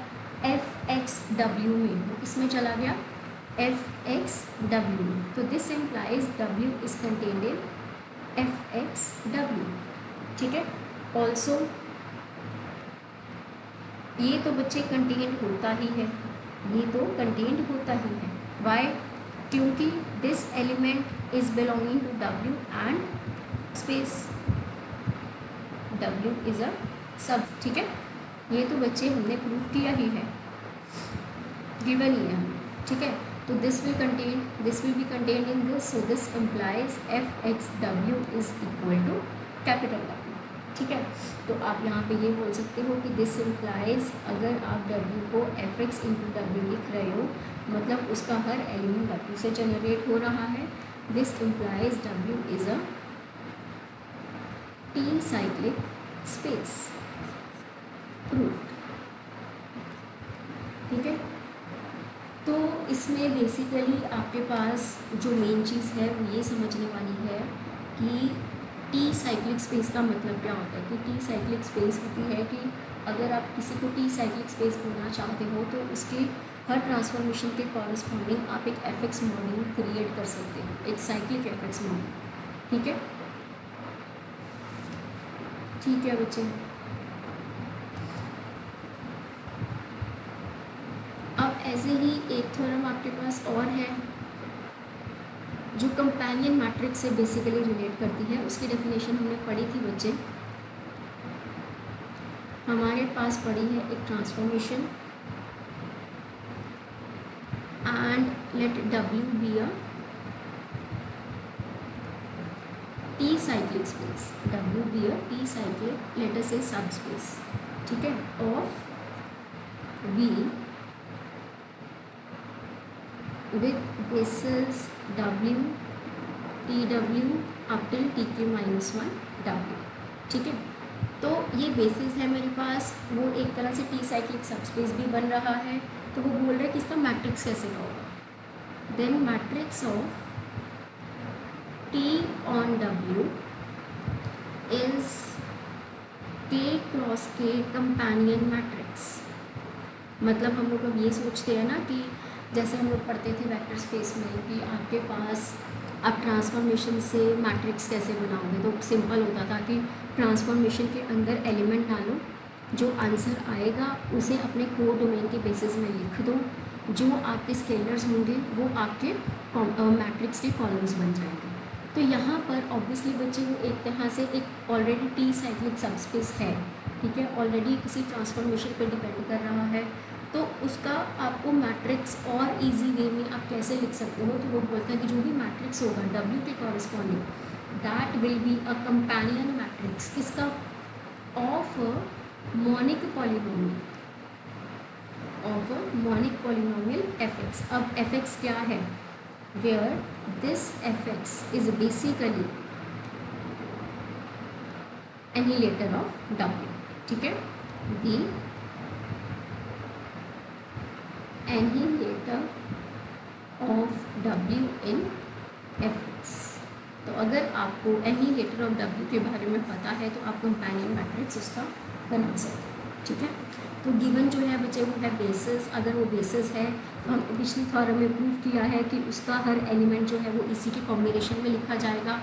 Fx_W में। वो किस में चला गया, Fx_W। तो this implies W is contained in Fx_W। ठीक है, ऑल्सो ये तो बच्चे कंटेन्ड होता ही है, ये तो कंटेन्ड होता ही है। वाई, क्योंकि this element is belonging to W and space W is a sub. ठीक है, ये तो बच्चे हमने प्रूव किया ही है, गिवन ही है हमें। ठीक है, तो this will be contained in this, so this implies Fx_W is equal to capital W। ठीक है, तो आप यहाँ पे ये बोल सकते हो कि दिस इम्प्लाइज अगर आप W को Fx इंटू W लिख रहे हो मतलब उसका हर एलिमेंट W से जनरेट हो रहा है। This implies W is a T cyclic space, proved. ठीक है, तो इसमें बेसिकली आपके पास जो मेन चीज़ है वो ये समझने वाली है कि टी साइक्लिक स्पेस का मतलब क्या होता है। कि टी साइक्लिक स्पेस होती है कि अगर आप किसी को टी साइक्लिक स्पेस बोलना चाहते हो तो उसके हर ट्रांसफॉर्मेशन के कॉरस्पॉन्डिंग आप एक एफएक्स मॉडल क्रिएट कर सकते हो, एक साइक्लिक एफएक्स मॉडल। ठीक है, ठीक है बच्चे। अब ऐसे ही एक थ्योरम आपके पास और है जो कंपेनियन मैट्रिक्स से बेसिकली रिलेट करती है। उसकी डेफिनेशन हमने पढ़ी थी बच्चे, हमारे पास पढ़ी है एक transformation and let W be a T cyclic space, W be a T cyclic late us से सब स्पेस। ठीक है, of V with basis W TW up till TK minus 1 W। ठीक है, तो ये बेसिस है मेरे पास, वो एक तरह से टी साइक्लिक सबस्पेस भी बन रहा है। तो वो बोल रहा है कि इसका मैट्रिक्स कैसे का होगा। then matrix of T on W is K cross K companion matrix. मतलब हम लोग अब ये सोचते हैं ना कि जैसे हम लोग पढ़ते थे वेक्टर स्पेस में कि आपके पास आप ट्रांसफॉर्मेशन से मैट्रिक्स कैसे बनाओगे, तो सिंपल होता था कि ट्रांसफॉर्मेशन के अंदर एलिमेंट डालो, जो आंसर आएगा उसे अपने कोड डोमेन के बेसिस में लिख दो, जो आपके स्केलर्स होंगे वो आपके मैट्रिक्स के कॉलम्स बन जाएंगे। तो यहाँ पर ऑब्वियसली बच्चे वो एक तरह से एक ऑलरेडी टी साइक्लिक सबस्पेस है, ठीक है, ऑलरेडी किसी ट्रांसफॉर्मेशन पे डिपेंड कर रहा है, तो उसका आपको मैट्रिक्स और इजी वे में आप कैसे लिख सकते हो। तो वो बोलते हैं कि जो भी मैट्रिक्स होगा W के corresponding that will be a companion matrix किसका, of a monic polynomial, of a monic polynomial fx। अब fx क्या है, where this fx is basically annihilator of W, ठीक है, दी annihilator of W in fx। तो अगर आपको annihilator of W के बारे में पता है तो आप कंपेनियन मैट्रिक्स उसका बना सकते हैं, ठीक है। तो गिवन जो है बच्चे वो है बेसिस। अगर वो बेसिस है तो हम पिछली थ्योरम में प्रूव किया है कि उसका हर एलिमेंट जो है वो इसी के कॉम्बिनेशन में लिखा जाएगा,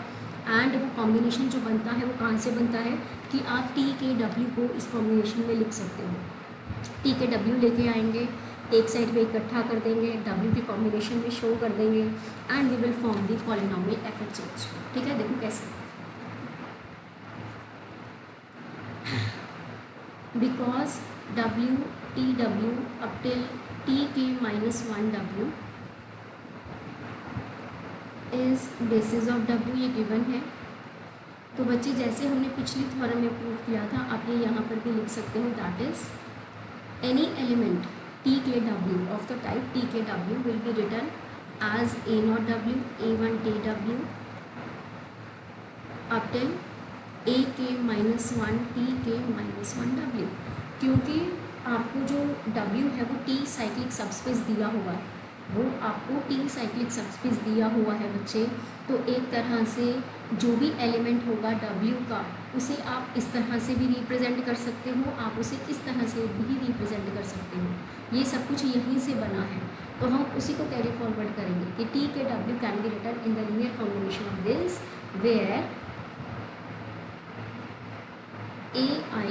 एंड वो कॉम्बिनेशन जो बनता है वो कहाँ से बनता है कि आप T के W को इस कॉम्बिनेशन में लिख सकते हो। T के W लेके आएंगे, एक साइड पे इकट्ठा कर देंगे, W के कॉम्बिनेशन में शो कर देंगे, and we will form the polynomial fx also, ठीक है। देखो कैसे, because W T W up till Tk-1 W is basis of W, ये गिवन है। तो बच्चे जैसे हमने पिछली थ्योरम में प्रूव किया था आप ये यहाँ पर भी लिख सकते हो, that is any element Tk-W of the type Tk-W will be written as A0W, A1TW up till Ak-1 Tk-1W, क्योंकि आपको जो W है वो T साइक्लिक सबस्पेस दिया हुआ है, वो आपको T साइक्लिक सबस्पेस दिया हुआ है बच्चे। तो एक तरह से जो भी एलिमेंट होगा W का उसे आप इस तरह से भी रिप्रेजेंट कर सकते हो, आप उसे इस तरह से भी रिप्रेजेंट कर सकते हो। ये सब कुछ यहीं से बना है, तो हम उसी को कैरी फॉरवर्ड करेंगे कि Tk-W can be written in the linear combination of this where AI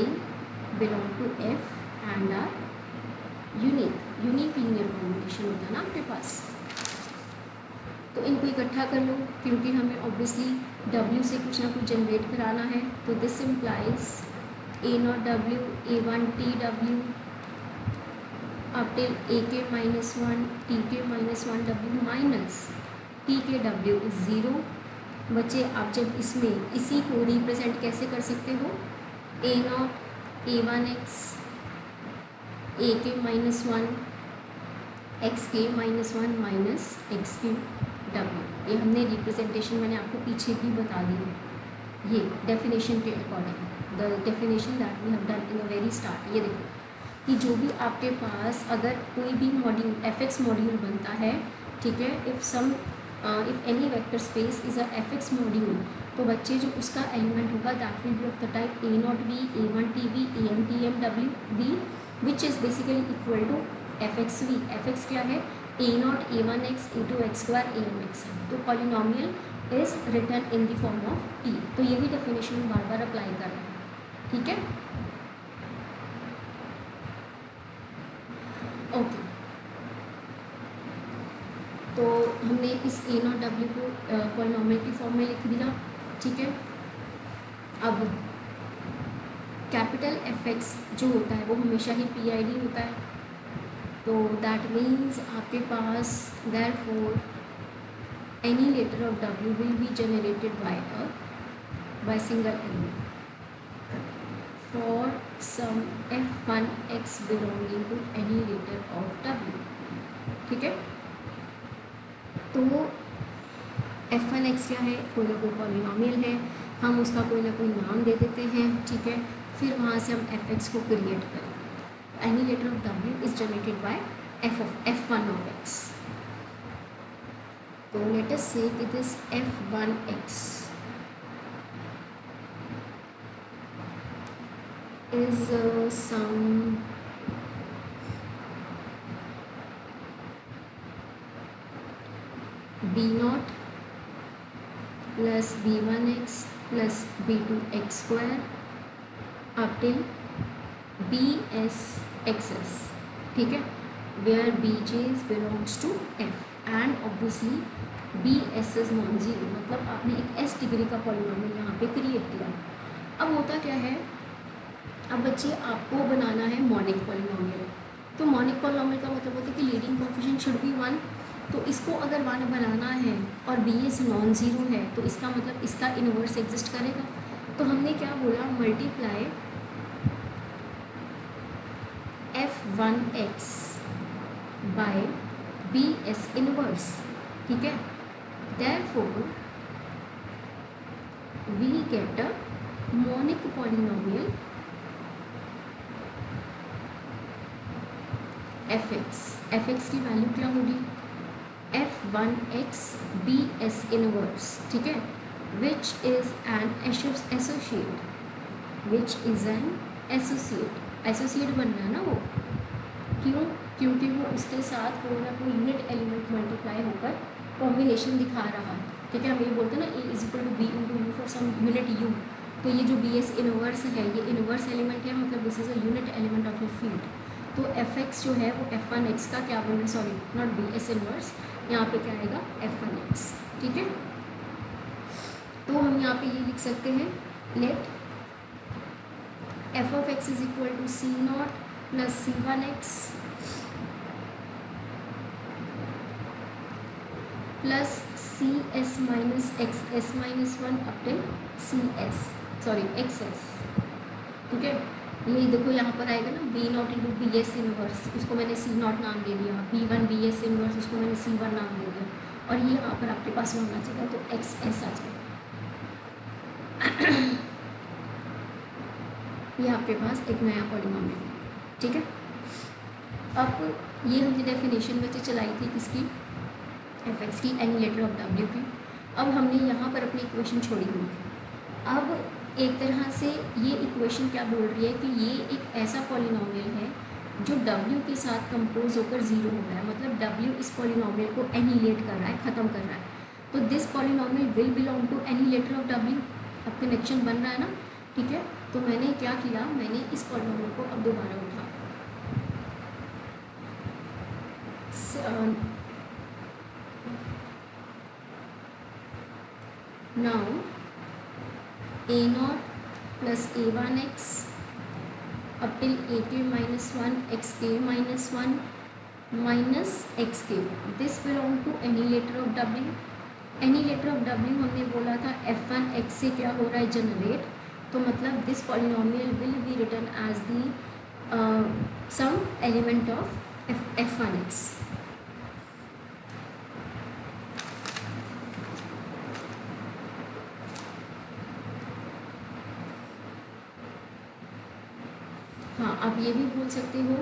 belong to F and are unique linear combination होता है ना आपके पास। तो इनको इकट्ठा कर लो, क्योंकि हमें ऑब्वियसली W से कुछ ना कुछ जनरेट कराना है। तो this implies A0W A1TW up till Ak-1 Tk-1 W minus Tk-W is 0। बच्चे आप जब इसमें इसी को रिप्रेजेंट कैसे कर सकते हो, A0 A1x Ak-1 xk-1 minus xk-W। ये हमने रिप्रेजेंटेशन मैंने आपको पीछे भी बता दी है, ये डेफिनेशन के according, the definition that we have done in the very start. ये देखो कि जो भी आपके पास अगर कोई भी मॉड्यूल fx मॉड्यूल बनता है, ठीक है, if any vector space is a fx module, तो बच्चे जो उसका एलिमेंट होगा that will be of the type A0V A1TV AMTMW which is basically equal to fxv। fx क्या है, A0 A1x A2x2 AMX है। तो polynomial is written in the form of T। तो यही डेफिनेशन बार बार अप्लाई कर रहे हैं, ठीक है, ओके। तो हमने इस A0W को पॉलिनोमियल की फॉर्म में लिख दिया, ठीक है। अब कैपिटल fx जो होता है वो हमेशा ही PID होता है, तो दैट मीन्स आपके पास therefore annihilator of W will be generated by single element for some f1x belonging to annihilator of W, ठीक है। तो f1x क्या है, कोई ना कोई पॉलिनोमियल है, हम उसका कोई ना कोई नाम दे देते हैं, ठीक है, फिर वहाँ से हम fx को क्रिएट करेंगे। Annihilator of W is generated by f1 of x। तो लेट अस से कि this f1x is some b0 plus b1x plus b2x square up till bsxs, ठीक है, where bj's belongs to f and obviously bs is non zero, मतलब आपने एक s degree का polynomial यहाँ पे क्रिएट किया। अब होता क्या है, अब बच्चे आपको बनाना है मॉनिक पॉलिनोमियल। तो मॉनिक पॉलिनोमियल का मतलब होता है कि लीडिंग कोएफिशिएंट शुड बी 1। तो इसको अगर 1 बनाना है और बी एस नॉन ज़ीरो है तो इसका मतलब इसका इनवर्स एग्जिस्ट करेगा। तो हमने क्या बोला, multiply f1x by B S inverse, ठीक है। Therefore we get a monic polynomial fx की वैल्यू क्या होगी, f1x बी एस इनवर्स, ठीक है, which is an associate, which is an associate बन रहा है ना वो, क्यों, क्योंकि वो उसके साथ कोई ना कोई यूनिट एलिमेंट मल्टीप्लाई होकर कॉम्बिनेशन दिखा रहा है, ठीक है। हम ये बोलते हैं ना a is equal to B into U for some unit u, तो ये जो बी एस इनवर्स है ये इनवर्स एलिमेंट है, मतलब this is a unit element of your field. तो f(x) जो है वो f1x का क्या बन रहा है, sorry not be S inverse, यहाँ पे क्या आएगा f1x, ठीक है। तो हम यहाँ पे ये लिख सकते हैं, let f(x) is equal to c0 plus c1x plus cs minus xs minus 1 up till cs, sorry xs, ठीक है। ये देखो यहाँ पर आएगा ना b0 into B S inverse, उसको मैंने c0 नाम दे दिया, b1 बी एस इनवर्स उसको मैंने c1 नाम दे दिया, और ये यहाँ पर आपके पास होना चाहिए तो xs आ जाएगा। ये आपके पास एक नया पॉलिनोमियल है, ठीक है। अब ये हमने डेफिनेशन बच्चे चलाई थी किसकी, fx की, एनी लेटर ऑफ w की। अब हमने यहाँ पर अपनी इक्वेशन छोड़ी हुई थी। अब एक तरह से ये इक्वेशन क्या बोल रही है कि ये एक ऐसा पॉलिनोमियल है जो w के साथ कंपोज होकर ज़ीरो हो रहा है, मतलब w इस पॉलिनोमियल को एनिलेट कर रहा है, ख़त्म कर रहा है। तो this polynomial will belong to any letter of w। अब कनेक्शन बन रहा है ना, ठीक है। तो मैंने क्या किया, मैंने इस पॉलिनोमियल को अब दोबारा उठा, now a0 plus a1x up till ak minus 1 xk minus 1 minus xk, this belong to any letter of w। Any letter of w हमने बोला था f1x से क्या हो रहा है, जनरेट, तो मतलब this polynomial will be written as the some element of f1x। हाँ, आप ये भी बोल सकते हो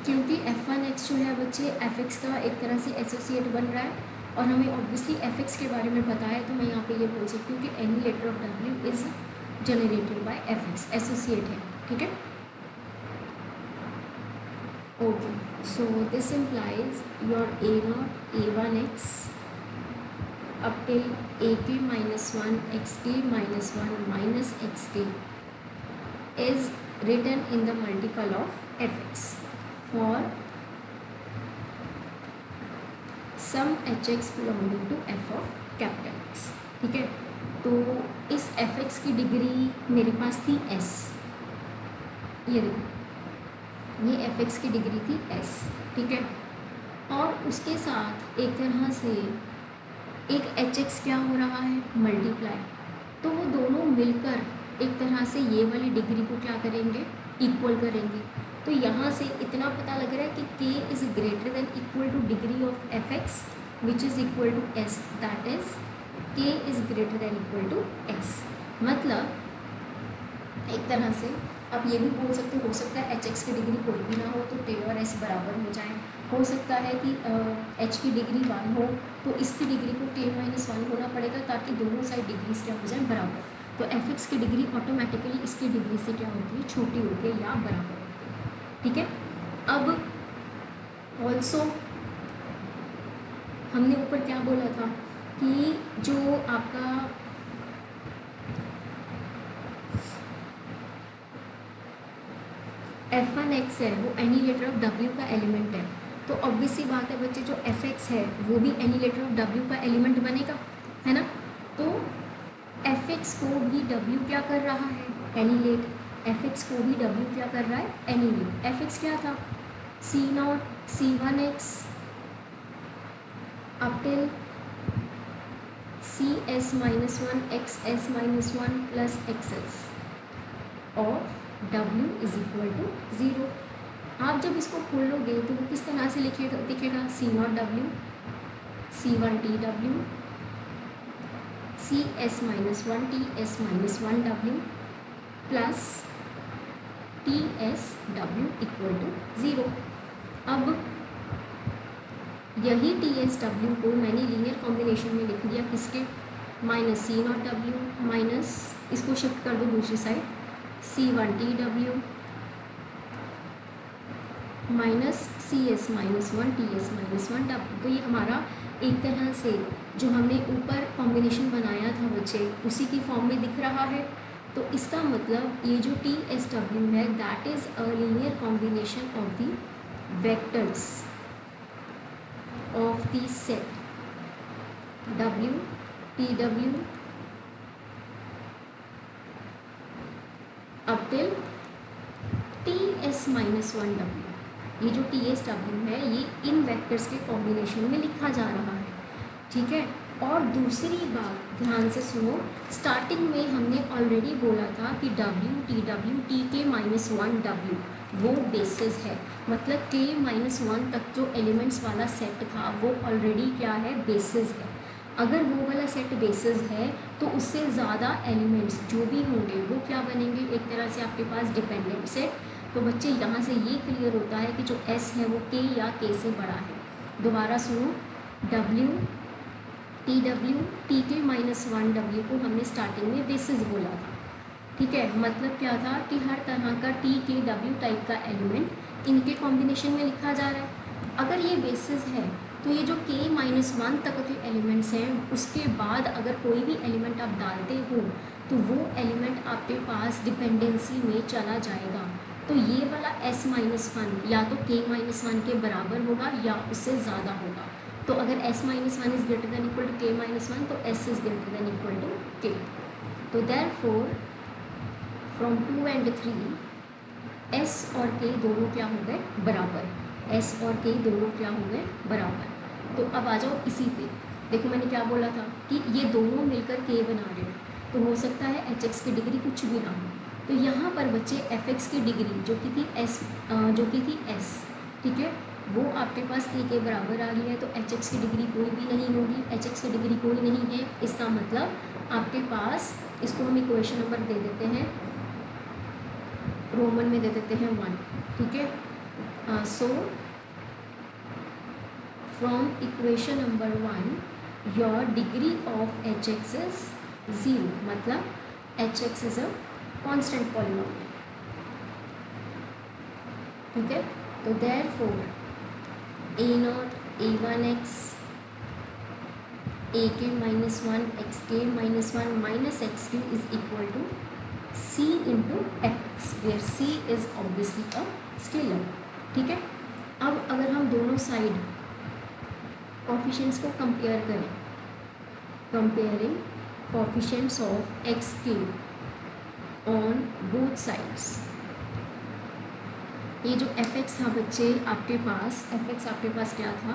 क्योंकि f1x जो है बच्चे fx का एक तरह से एसोसिएट बन रहा है, और हमें ऑब्वियसली fx के बारे में पता है, तो मैं यहाँ पे ये बोल सकती हूँ कि any letter of w is generated by fx, associate है, ठीक है। Okay, so this implies your a0 a1x up till ak minus 1 xk minus 1 minus xk is written in the multiple of fx for some hx belonging to f of capital X, ठीक है। तो इस fx की degree मेरे पास थी s, ये देखो ये fx की डिग्री थी s, ठीक है। और उसके साथ एक तरह से एक hx क्या हो रहा है, मल्टीप्लाई, तो वो दोनों मिलकर एक तरह से ये वाली डिग्री को क्या करेंगे, इक्वल करेंगे। तो यहाँ से इतना पता लग रहा है कि k is greater than equal to degree of fx which is equal to s, that is k is greater than equal to s। मतलब एक तरह से आप ये भी बोल सकते हो सकता है एच एक्स की डिग्री कोई भी ना हो तो टे और एस बराबर हो जाए। हो सकता है कि एच की डिग्री 1 हो तो इसकी डिग्री को टे माइनस 1 होना पड़ेगा ताकि दोनों साइड डिग्रीज क्या हो जाए, बराबर। तो एफ एक्स की डिग्री ऑटोमेटिकली इसकी डिग्री से क्या होती है, छोटी होती है या बराबर होती है। ठीक है। अब ऑल्सो हमने ऊपर क्या बोला था कि जो आपका f1x है वो एनीलेटर ऑफ w का एलिमेंट है। तो ऑब्वियस सी बात है बच्चे, जो fx है वो भी एनीलेटर ऑफ w का एलिमेंट बनेगा, है ना। तो fx को भी w क्या कर रहा है, एनीलेट। fx को भी w क्या कर रहा है, एनीलेट। fx क्या था, c0 c1x up till cs minus 1 xs minus 1 plus xs of w is equal to 0। आप जब इसको खोलोगे तो वो किस तरह से दिखेगा, c0 w c1t w cs minus 1 ts minus 1 w plus ts w equal to 0। अब यही ts w को मैंने लीनियर कॉम्बिनेशन में लिख दिया किसके, माइनस c0 w माइनस, इसको शिफ्ट कर दो दूसरी side, c1t w minus cs minus 1 ts minus 1 w। तो ये हमारा एक तरह से जो हमने ऊपर कॉम्बिनेशन बनाया था बच्चे उसी की फॉर्म में दिख रहा है। तो इसका मतलब ये जो ts w है that is a linear combination of the vectors of the set w t w up till ts minus 1 w। ये जो ts w है ये इन वेक्टर्स के कॉम्बिनेशन में लिखा जा रहा है, ठीक है। और दूसरी बात ध्यान से सुनो, स्टार्टिंग में हमने ऑलरेडी बोला था कि w t w t k minus 1 w वो बेसिस है, मतलब k माइनस 1 तक जो एलिमेंट्स वाला सेट था वो ऑलरेडी क्या है, बेसिस है। अगर वो वाला सेट बेसिस है तो उससे ज़्यादा एलिमेंट्स जो भी होंगे वो क्या बनेंगे, एक तरह से आपके पास डिपेंडेंट सेट। तो बच्चे यहाँ से ये क्लियर होता है कि जो s है वो k या k से बड़ा है। दोबारा सुनो, w t w t k minus 1 w को हमने स्टार्टिंग में बेसिस बोला था, ठीक है। मतलब क्या था कि हर तरह का t k w टाइप का एलिमेंट इनके कॉम्बिनेशन में लिखा जा रहा है। अगर ये बेसिस है तो ये जो k माइनस 1 तक के एलिमेंट्स हैं उसके बाद अगर कोई भी एलिमेंट आप डालते हो तो वो एलिमेंट आपके पास डिपेंडेंसी में चला जाएगा। तो ये वाला s माइनस 1 या तो k माइनस 1 के बराबर होगा या उससे ज़्यादा होगा। तो अगर s minus 1 is greater than equal to k minus 1 तो s is greater than equal to k। तो देयरफॉर फ्रॉम 2 and 3 s और k दोनों क्या हो गए, बराबर। s और k दोनों क्या हो गए, बराबर। तो अब आ जाओ इसी पे, देखो मैंने क्या बोला था कि ये दोनों मिलकर k बना रहे हैं, तो हो सकता है एच एक्स की डिग्री कुछ भी ना हो। तो यहाँ पर बच्चे एफ एक्स की डिग्री जो कि थी s, ठीक है, वो आपके पास a के बराबर आ गई है। तो एच एक्स की डिग्री कोई भी नहीं होगी, एच एक्स की डिग्री कोई नहीं है, इसका मतलब आपके पास, इसको हम इक्वेशन नंबर दे देते हैं, रोमन में दे देते हैं 1, ठीक है। So from equation number 1 your degree of H X is 0, मतलब H X is a constant polynomial, ठीक है। तो therefore a0 a1x ak minus 1 xk minus 1 minus xk is equal to c into fx where c is obviously a scalar, ठीक है। अब अगर हम दोनों साइड कोफिशिएंट्स को कंपेयर करें, comparing coefficients of xk on both sides, ये जो fx था बच्चे आपके पास, fx आपके पास क्या था,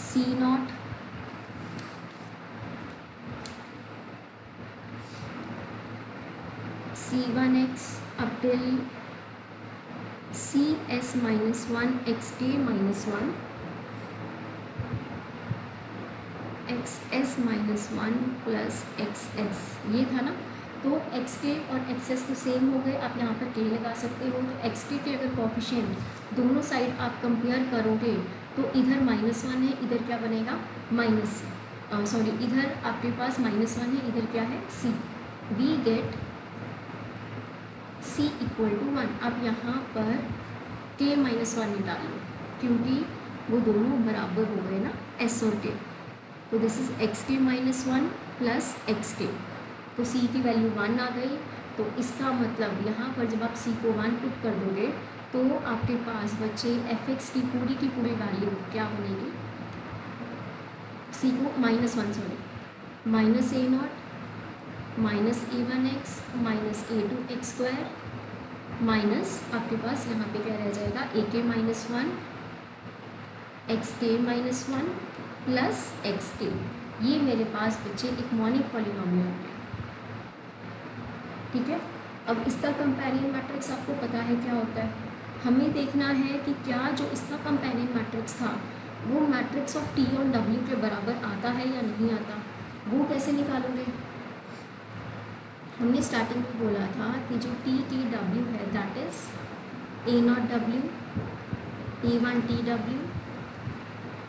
c0 c1x up till cs minus 1 xk minus 1 x S minus one plus x S, ये था ना। तो एक्स के और एक्स एस तो सेम हो गए, आप यहाँ पर के लगा सकते हो। तो एक्स के अगर कॉफिशिएंट दोनों साइड आप कंपेयर करोगे तो इधर माइनस वन है, इधर क्या बनेगा माइनस सॉरी इधर आपके पास माइनस वन है, इधर क्या है c. We get c equal to one. अब यहाँ पर के माइनस वन निकाल लो क्योंकि वो दोनों बराबर हो गए ना एस और के। तो this is x K minus one plus X के, तो सी की वैल्यू वन आ गई। तो इसका मतलब यहाँ पर जब आप सी को वन पुट कर दोगे तो आपके पास बच्चे एफ एक्स की पूरी वैल्यू क्या बनेगी, सी को minus one sorry minus A naught minus A one X minus A two x square minus आपके पास यहाँ पे क्या रह जाएगा A K minus one X K minus one plus X K. ये मेरे पास बच्चे एक मॉनिक पॉलिनोमियल हो गया, ठीक है। अब इसका कंपेरियन मैट्रिक्स आपको पता है क्या होता है, हमें देखना है कि क्या जो इसका कंपेरियन मैट्रिक्स था वो मैट्रिक्स ऑफ टी और डब्ल्यू के बराबर आता है या नहीं आता। वो कैसे निकालोगे, हमने स्टार्टिंग में बोला था कि जो टी टी डब्ल्यू है that is A not W A one T W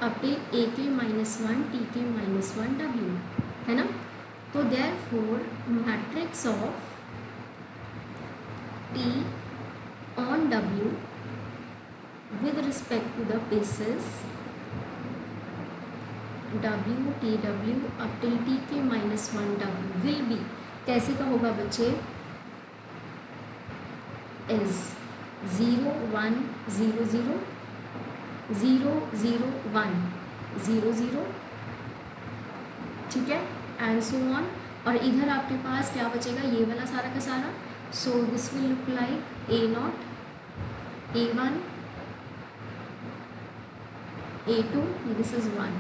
up till A K minus one T K minus one W, है ना। तो therefore matrix of T on W with respect to the basis w t w up till t के minus one w will be कैसे का होगा बच्चे, is 0 1 0 0 0 0 1 0 0, ठीक है, एंड सो ऑन। और इधर आपके पास क्या बचेगा, ये वाला सारा का सारा। So this will look like a naught a one A2, this is 1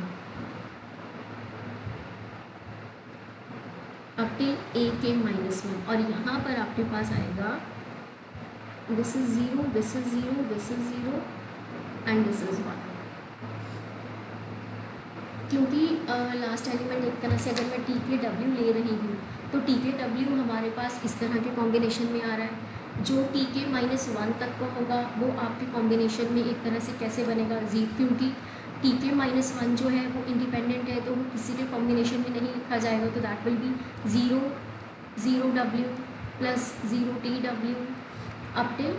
up till A के माइनस वन। और यहाँ पर आपके पास आएगा this is 0 this is 0 this is 0 and this is 1। क्योंकि लास्ट एलिमेंट एक तरह से अगर मैं टी के डब्ल्यू ले रही हूँ तो टी के डब्ल्यू हमारे पास इस तरह के कॉम्बिनेशन में आ रहा है। जो टी के माइनस वन तक का होगा वो आपके कॉम्बिनेशन में एक तरह से कैसे बनेगा जीरो, क्योंकि टी के माइनस वन जो है वो इंडिपेंडेंट है तो वो किसी के कॉम्बिनेशन में नहीं लिखा जाएगा। तो that will B 0 0 W plus 0 T W up till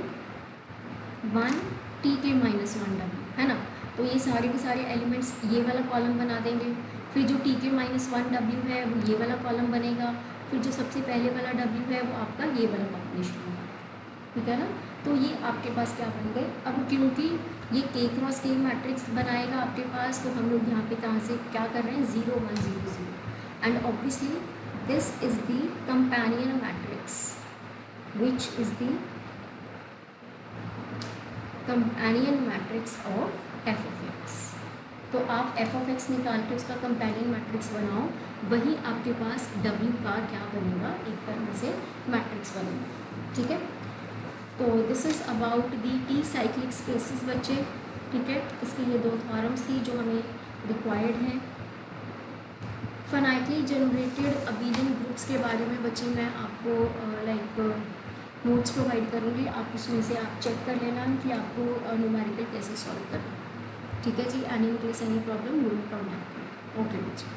1 T K minus one W, है ना। तो ये सारे के सारे एलिमेंट्स ये वाला कॉलम बना देंगे। फिर जो T K minus one W है वो ये वाला कॉलम बनेगा। फिर जो सबसे पहले वाला डब्ल्यू है वो आपका ये वाला कॉम्बिनेशन होगा, ठीक है ना। तो ये आपके पास क्या बन गए। अब क्योंकि ये के क्रॉस के मैट्रिक्स बनाएगा आपके पास, तो हम लोग यहाँ पे कहाँ से क्या कर रहे हैं 0 1 0 0 and obviously this is the companion matrix which is the companion matrix of F of x. तो आप एफ ऑफ एक्स निकाल के उसका कंपेनियन मैट्रिक्स बनाओ, वही आपके पास डब्ल्यू का क्या बनेगा, एक तरह से मैट्रिक्स बनेगा, ठीक है। तो this is about the T cyclic spaces बच्चे, ठीक है। इसके ये दो थ्योरम्स थी जो हमें रिक्वायर्ड हैं। फाइनाइटली जनरेटेड अबेलियन ग्रुप्स के बारे में बच्चे मैं आपको लाइक नोट्स प्रोवाइड करूँगी, आप उसमें से आप चेक कर लेना कि आपको न्यूमेरिकल कैसे सॉल्व करना, ठीक है जी। Any case any problem you will come back. Okay बच्चे।